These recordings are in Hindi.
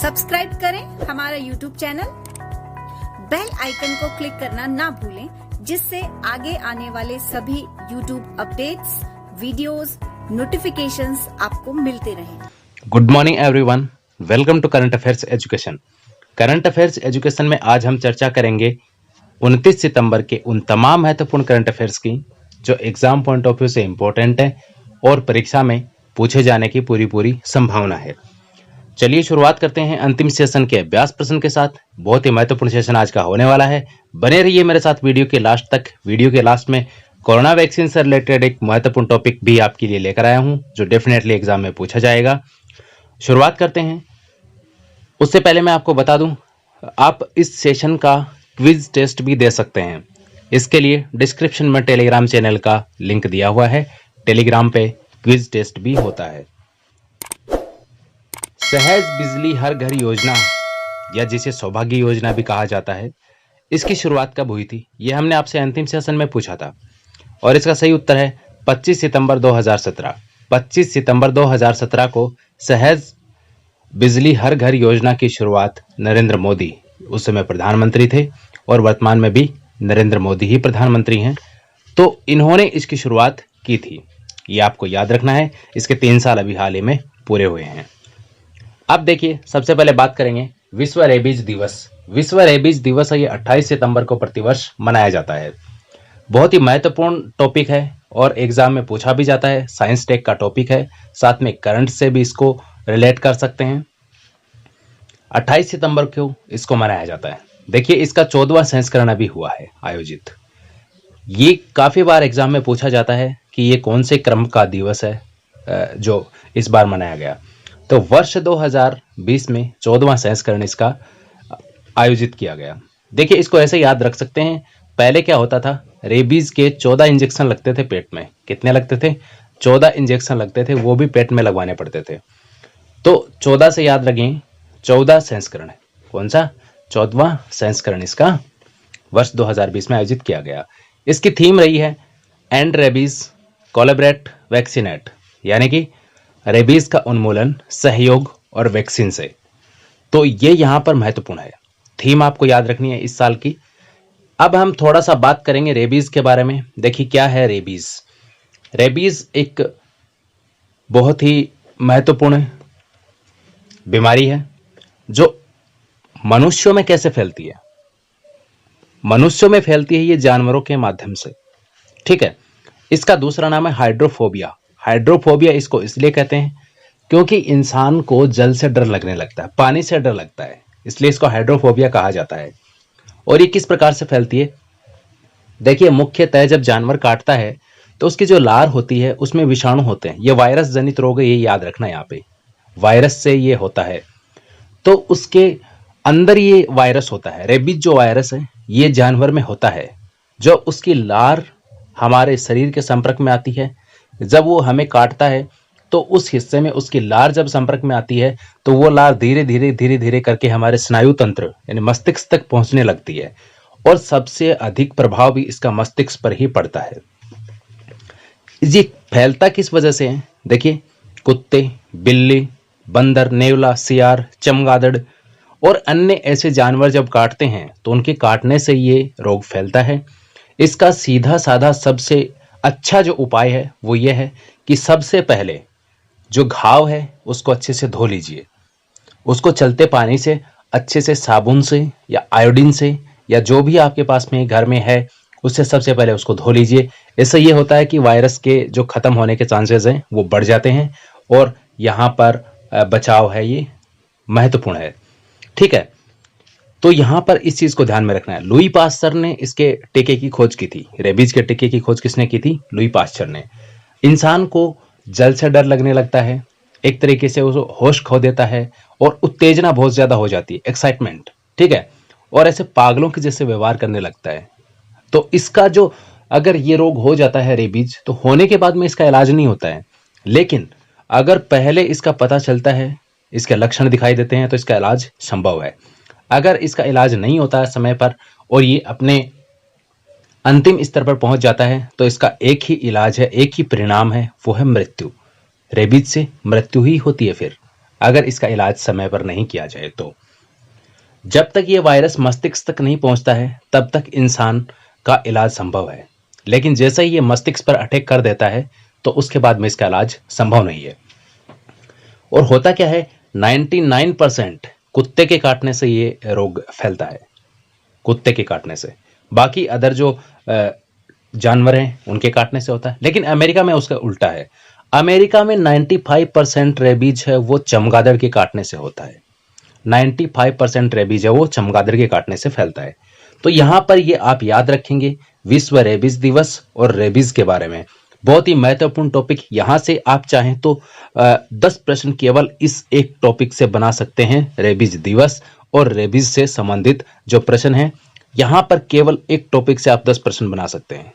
सब्सक्राइब करें हमारा YouTube चैनल, बेल आइकन को क्लिक करना ना भूलें, जिससे आगे आने वाले सभी YouTube अपडेट्स, वीडियोस, नोटिफिकेशंस आपको मिलते रहें। Good morning everyone, welcome to current affairs education. Current affairs education में आज हम चर्चा करेंगे 29 सितंबर के उन तमाम महत्वपूर्ण करंट अफेयर्स की जो एग्जाम पॉइंट ऑफ व्यू से इम्पोर्टेंट है और परीक्षा में पूछे जाने की पूरी संभावना है। चलिए शुरुआत करते हैं अंतिम सेशन के अभ्यास प्रश्न के साथ। बहुत ही महत्वपूर्ण सेशन आज का होने वाला है, बने रहिए मेरे साथ वीडियो के लास्ट तक। वीडियो के लास्ट में कोरोना वैक्सीन से रिलेटेड एक महत्वपूर्ण टॉपिक भी आपके लिए लेकर आया हूं जो डेफिनेटली एग्जाम में पूछा जाएगा। शुरुआत करते हैं। उससे पहले मैं आपको बता दूं, आप इस सेशन का क्विज टेस्ट भी दे सकते हैं। इसके लिए डिस्क्रिप्शन में टेलीग्राम चैनल का लिंक दिया हुआ है। टेलीग्राम पे क्विज टेस्ट भी होता है। सहज बिजली हर घर योजना, या जिसे सौभाग्य योजना भी कहा जाता है, इसकी शुरुआत कब हुई थी? यह हमने आपसे अंतिम सेशन में पूछा था और इसका सही उत्तर है 25 सितंबर 2017। 25 सितंबर 2017 को सहज बिजली हर घर योजना की शुरुआत नरेंद्र मोदी, उस समय प्रधानमंत्री थे और वर्तमान में भी नरेंद्र मोदी ही प्रधानमंत्री हैं, तो इन्होंने इसकी शुरुआत की थी। ये आपको याद रखना है। इसके 3 साल अभी हाल ही में पूरे हुए हैं। अब देखिए, सबसे पहले बात करेंगे विश्व रेबीज दिवस। विश्व रेबीज दिवस है, ये 28 सितंबर को प्रतिवर्ष मनाया जाता है। बहुत ही महत्वपूर्ण टॉपिक है और एग्जाम में पूछा भी जाता है। साइंस टेक का टॉपिक है, साथ में करंट से भी इसको रिलेट कर सकते हैं। 28 सितंबर को इसको मनाया जाता है। देखिए, इसका 14वां संस्करण अभी हुआ है आयोजित। ये काफी बार एग्जाम में पूछा जाता है कि ये कौन से क्रम का दिवस है जो इस बार मनाया गया। तो वर्ष 2020 में 14वां संस्करण इसका आयोजित किया गया। देखिए, इसको ऐसे याद रख सकते हैं। पहले क्या होता था, रेबीज के 14 इंजेक्शन लगते थे पेट में। कितने लगते थे? 14 इंजेक्शन लगते थे, वो भी पेट में लगवाने पड़ते थे। तो 14 से याद रखें, 14 संस्करण है। कौन सा? 14वां संस्करण इसका वर्ष 2020 में आयोजित किया गया। इसकी थीम रही है एंड रेबीज कोलैबोरेट वैक्सीनेट, यानी कि रेबीज का उन्मूलन, सहयोग और वैक्सीन से। तो ये यहां पर महत्वपूर्ण है। थीम आपको याद रखनी है इस साल की। अब हम थोड़ा सा बात करेंगे रेबीज के बारे में। देखिए, क्या है रेबीज? रेबीज एक बहुत ही महत्वपूर्ण बीमारी है जो मनुष्यों में कैसे फैलती है? मनुष्यों में फैलती है ये जानवरों के माध्यम से, ठीक है। इसका दूसरा नाम है हाइड्रोफोबिया। हाइड्रोफोबिया इसको इसलिए कहते हैं क्योंकि इंसान को जल से डर लगने लगता है, पानी से डर लगता है, इसलिए इसको हाइड्रोफोबिया कहा जाता है। और ये किस प्रकार से फैलती है? देखिए, मुख्यतः जब जानवर काटता है तो उसकी जो लार होती है उसमें विषाणु होते हैं। ये वायरस जनित रोग है, ये याद रखना। यहाँ पे वायरस से ये होता है, तो उसके अंदर ये वायरस होता है। रेबीज जो वायरस है ये जानवर में होता है। जो उसकी लार हमारे शरीर के संपर्क में आती है, जब वो हमें काटता है तो उस हिस्से में उसकी लार जब संपर्क में आती है तो वो लार धीरे धीरे करके हमारे स्नायु तंत्र यानी मस्तिष्क तक पहुंचने लगती है और सबसे अधिक प्रभाव भी इसका मस्तिष्क पर ही पड़ता है। ये फैलता किस वजह से है? देखिए, कुत्ते, बिल्ली, बंदर, नेवला, सियार, चमगादड़ और अन्य ऐसे जानवर जब काटते हैं तो उनके काटने से ये रोग फैलता है। इसका सीधा साधा सबसे अच्छा जो उपाय है वो ये है कि सबसे पहले जो घाव है उसको अच्छे से धो लीजिए। उसको चलते पानी से अच्छे से, साबुन से या आयोडीन से या जो भी आपके पास में घर में है उससे सबसे पहले उसको धो लीजिए। इससे ये होता है कि वायरस के जो खत्म होने के चांसेस हैं वो बढ़ जाते हैं और यहाँ पर बचाव है ये महत्वपूर्ण है, ठीक है। तो यहां पर इस चीज को ध्यान में रखना है। लुई पास्चर ने इसके टीके की खोज की थी। रेबीज के टीके की खोज किसने की थी? लुई पास्चर ने। इंसान को जल से डर लगने लगता है, एक तरीके से वो होश खो देता है और उत्तेजना बहुत ज्यादा हो जाती है, एक्साइटमेंट, ठीक है, और ऐसे पागलों के जैसे व्यवहार करने लगता है। तो इसका जो अगर ये रोग हो जाता है रेबीज, तो होने के बाद में इसका इलाज नहीं होता है, लेकिन अगर पहले इसका पता चलता है, इसके लक्षण दिखाई देते हैं, तो इसका इलाज संभव है। अगर इसका इलाज नहीं होता है समय पर और ये अपने अंतिम स्तर पर पहुंच जाता है तो इसका एक ही इलाज है, एक ही परिणाम है, वो है मृत्यु। रेबीज से मृत्यु ही होती है फिर अगर इसका इलाज समय पर नहीं किया जाए तो। जब तक ये वायरस मस्तिष्क तक नहीं पहुंचता है तब तक इंसान का इलाज संभव है, लेकिन जैसे ही ये मस्तिष्क पर अटैक कर देता है तो उसके बाद में इसका इलाज संभव नहीं है। और होता क्या है, 99% कुत्ते के काटने से ये रोग फैलता है, कुत्ते के काटने से। बाकी अदर जो जानवर हैं उनके काटने से होता है, लेकिन अमेरिका में उसका उल्टा है। अमेरिका में 95% रेबीज है वो चमगादड़ के काटने से होता है। 95% रेबीज है वो चमगादड़ के काटने से फैलता है। तो यहां पर ये आप याद रखेंगे, विश्व रेबीज दिवस और रेबीज के बारे में बहुत ही महत्वपूर्ण टॉपिक। यहां से आप चाहें तो 10 प्रश्न केवल इस एक टॉपिक से बना सकते हैं, रेबीज दिवस और रेबीज से संबंधित जो प्रश्न है, यहां पर केवल एक टॉपिक से आप 10 प्रश्न बना सकते हैं।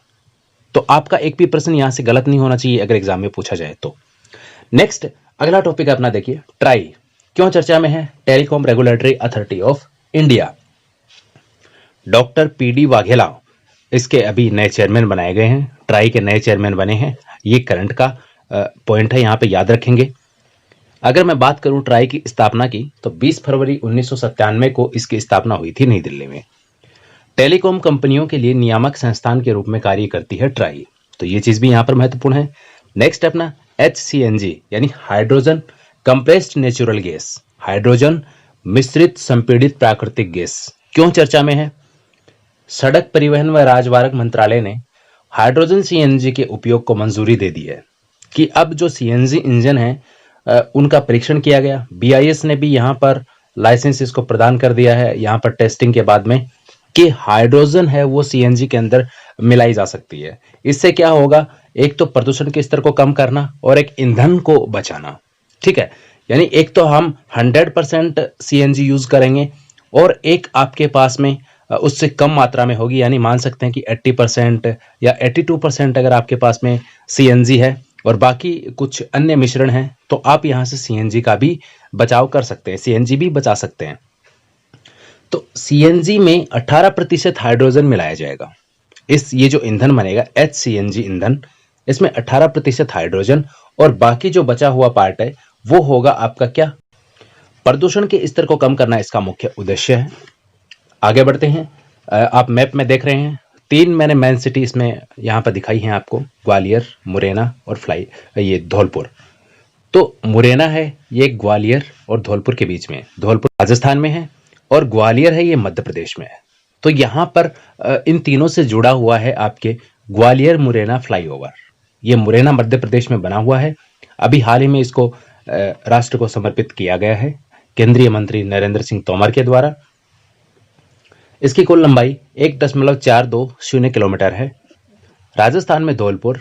तो आपका एक भी प्रश्न यहां से गलत नहीं होना चाहिए अगर एग्जाम में पूछा जाए तो। नेक्स्ट अगला टॉपिक अपना देखिए, ट्राई क्यों चर्चा में है? Telecom regulatory authority of India. Doctor PD Vaghela इसके अभी नए चेयरमैन बनाए गए हैं, ट्राई के नए चेयरमैन बने हैं। ये करंट का पॉइंट है, यहां पे याद रखेंगे। अगर मैं बात करूं ट्राई की स्थापना की तो 20 फरवरी 1997 को इसकी स्थापना हुई थी नई दिल्ली में। टेलीकॉम कंपनियों के लिए नियामक संस्थान के रूप में कार्य करती है ट्राई, तो ये चीज भी यहां पर महत्वपूर्ण है। नेक्स्ट अपना HCNG यानी hydrogen compressed natural gas, hydrogen मिश्रित संपीड़ित प्राकृतिक गैस क्यों चर्चा में है? सड़क परिवहन व राजमार्ग मंत्रालय ने हाइड्रोजन CNG के उपयोग को मंजूरी दे दी है कि अब जो CNG इंजन है उनका परीक्षण किया गया। BIS ने भी यहाँ पर लाइसेंस इसको प्रदान कर दिया है, यहाँ पर टेस्टिंग के बाद में, कि हाइड्रोजन है वो CNG के अंदर मिलाई जा सकती है। इससे क्या होगा, एक तो प्रदूषण के स्तर को कम करना और एक ईंधन को बचाना। ठीक है, यानी एक तो हम 100% CNG यूज करेंगे और एक आपके पास में उससे कम मात्रा में होगी, यानी मान सकते हैं कि 80% या 82% अगर आपके पास में CNG है और बाकी कुछ अन्य मिश्रण है तो आप यहां से CNG का भी बचाव कर सकते हैं, CNG भी बचा सकते हैं। तो CNG में 18% हाइड्रोजन मिलाया जाएगा। ये जो ईंधन बनेगा HCNG ईंधन, इसमें 18% हाइड्रोजन और बाकी जो बचा हुआ पार्ट है वो होगा आपका क्या, प्रदूषण के स्तर को कम करना इसका मुख्य उद्देश्य है। आगे बढ़ते हैं, आप मैप में देख रहे हैं 3 मैंने मेन सिटी इसमें यहाँ पर दिखाई हैं आपको, ग्वालियर, मुरैना और ये धौलपुर। तो मुरैना है ये ग्वालियर और धौलपुर के बीच में, धौलपुर राजस्थान में है और ग्वालियर है ये मध्य प्रदेश में है। तो यहाँ पर इन तीनों से जुड़ा हुआ है आपके ग्वालियर मुरैना फ्लाईओवर। ये मुरैना मध्य प्रदेश में बना हुआ है, अभी हाल ही में इसको राष्ट्र को समर्पित किया गया है केंद्रीय मंत्री नरेंद्र सिंह तोमर के द्वारा। इसकी कुल लंबाई 1.420 किलोमीटर है। राजस्थान में धौलपुर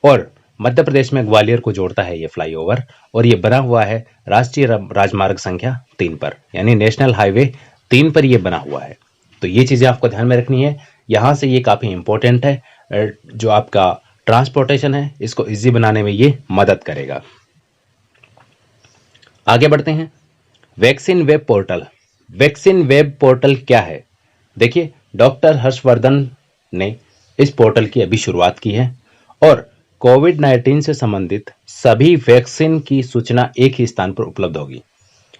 और मध्य प्रदेश में ग्वालियर को जोड़ता है ये फ्लाईओवर और ये बना हुआ है राष्ट्रीय राजमार्ग संख्या 3 पर, यानी नेशनल हाईवे 3 पर ये बना हुआ है। तो ये चीजें आपको ध्यान में रखनी है, यहां से ये काफी इंपॉर्टेंट है। जो आपका ट्रांसपोर्टेशन है इसको इजी बनाने में ये मदद करेगा। आगे बढ़ते हैं, vaccine web portal. Vaccine web portal क्या है? देखिए, डॉक्टर हर्षवर्धन ने इस पोर्टल की अभी शुरुआत की है और कोविड-19 से संबंधित सभी वैक्सीन की सूचना एक ही स्थान पर उपलब्ध होगी।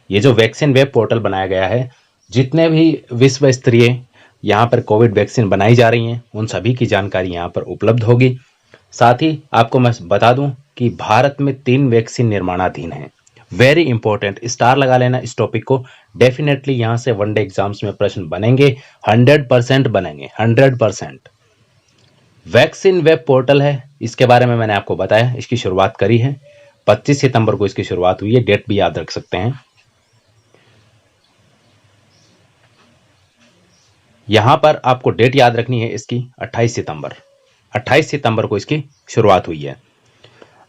ये जो वैक्सीन वेब पोर्टल बनाया गया है, जितने भी विश्व स्तरीय यहाँ पर कोविड वैक्सीन बनाई जा रही हैं उन सभी की जानकारी यहाँ पर उपलब्ध होगी। साथ ही आपको मैं बता दूं कि भारत में 3 वैक्सीन निर्माणाधीन हैं। वेरी इंपॉर्टेंट, स्टार लगा लेना इस टॉपिक को। डेफिनेटली यहां से वनडे एग्जाम्स में प्रश्न बनेंगे, 100% बनेंगे, 100%। वैक्सीन वेब पोर्टल है, इसके बारे में मैंने आपको बताया, इसकी शुरुआत करी है 25 सितंबर को इसकी शुरुआत हुई है, डेट भी याद रख सकते हैं। यहां पर आपको डेट याद रखनी है इसकी 28 सितंबर, 28 सितंबर को इसकी शुरुआत हुई है।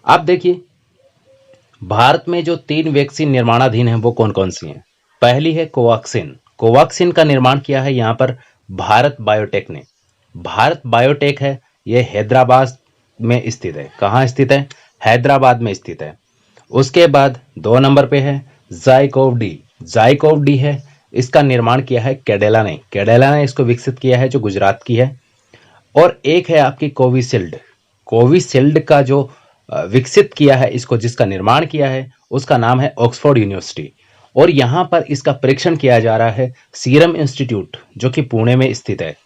आप देखिए, भारत में जो 3 वैक्सीन निर्माणाधीन हैं वो कौन कौन सी हैं? पहली है कोवैक्सीन। कोवैक्सीन का निर्माण किया है यहाँ पर भारत बायोटेक ने। भारत बायोटेक है, ये हैदराबाद में स्थित है। कहाँ स्थित है? हैदराबाद में स्थित है। उसके बाद 2 नंबर पे है जाइकोव डी। जाइकोव डी है, इसका निर्माण किया है कैडिला ने। कैडिला ने इसको विकसित किया है, जो गुजरात की है। और एक है आपकी कोविशील्ड। कोविशील्ड का जो विकसित किया है इसको, जिसका निर्माण किया है उसका नाम है ऑक्सफोर्ड यूनिवर्सिटी, और यहाँ पर इसका परीक्षण किया जा रहा है सीरम इंस्टीट्यूट जो कि पुणे में स्थित है।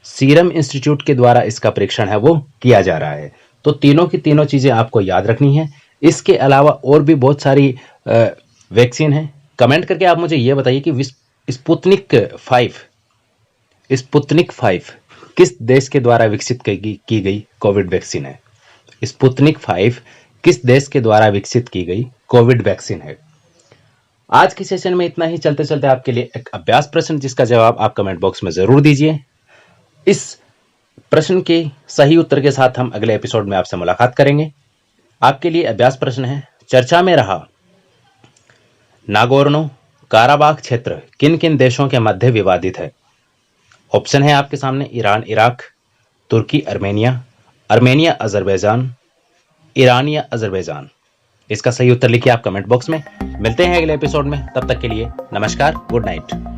सीरम इंस्टीट्यूट के द्वारा इसका परीक्षण है वो किया जा रहा है। तो तीनों की तीनों चीजें आपको याद रखनी है। इसके अलावा और भी बहुत सारी वैक्सीन है। कमेंट करके आप मुझे ये बताइए कि स्पुतनिक 5 किस देश के द्वारा विकसित की गई कोविड वैक्सीन है। स्पुतनिक 5 किस देश के द्वारा विकसित की गई कोविड वैक्सीन है। आज के सेशन में इतना ही। चलते चलते आपके लिए एक अभ्यास प्रश्न जिसका जवाब आप कमेंट बॉक्स में जरूर दीजिए। इस प्रश्न के सही उत्तर के साथ हम अगले एपिसोड में आपसे मुलाकात करेंगे। आपके लिए अभ्यास प्रश्न है, चर्चा में रहा नागोर्नो काराबाख क्षेत्र किन किन देशों के मध्य विवादित है। ऑप्शन है आपके सामने ईरान इराक, तुर्की अर्मेनिया, अर्मेनिया अजरबैजान, ईरान या अजरबैजान। इसका सही उत्तर लिखिए आप कमेंट बॉक्स में। मिलते हैं अगले एपिसोड में, तब तक के लिए नमस्कार, गुड नाइट।